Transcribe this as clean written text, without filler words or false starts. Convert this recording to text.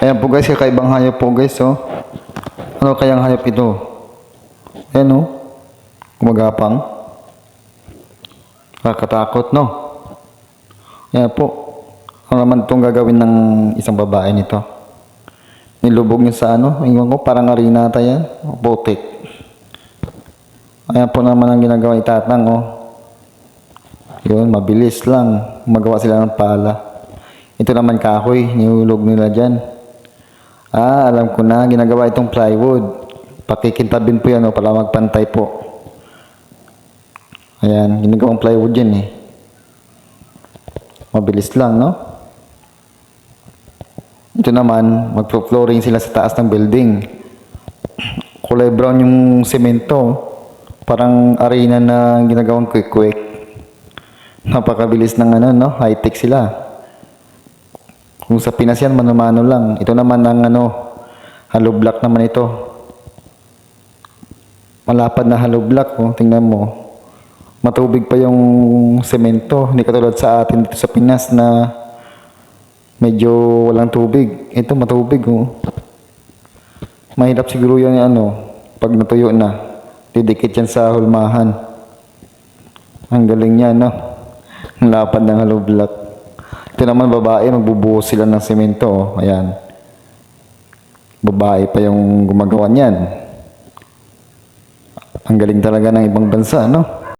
Ayan po guys, kakaibang hayop po guys, oh. Ano kayang hayop ito? Ayan, oh. Gumagapang. Nakakatakot, no? Ayan po. Ano naman itong gagawin ng isang babae nito? Nilubog niya sa ano? Iwan ko, parang arena ata yan. Botik. Ayan po naman ang ginagawa itatang, oh. Yun, mabilis lang. Magawa sila ng pala. Ito naman kahoy, nihulog nila dyan. Alam ko na, ginagawa itong plywood. Pakikintabin po yan, o, para magpantay po. Ayan, ginagawang plywood yan eh. Mabilis lang, no? Ito naman, magpo-flooring sila sa taas ng building. Kulay brown yung semento. Parang arena na ginagawang quick-quick. Napakabilis ng ano, no? High-tech sila. Kung sa Pinas yan, mano-mano lang. Ito naman ang ano, hollow block naman ito. Malapad na hollow block, oh. Tingnan mo. Matubig pa yung semento. Hindi katulad sa atin dito sa Pinas na medyo walang tubig. Ito matubig, oh. Mahirap siguro yan ano, pag natuyo na. Didikit yan sa hulmahan. Ang galing niya, no? Ang lapad ng hollow block. Ito naman babae, magbubuhos sila ng semento, oh. Ayan. Babae pa yung gumagawa niyan. Ang galing talaga ng ibang bansa, no?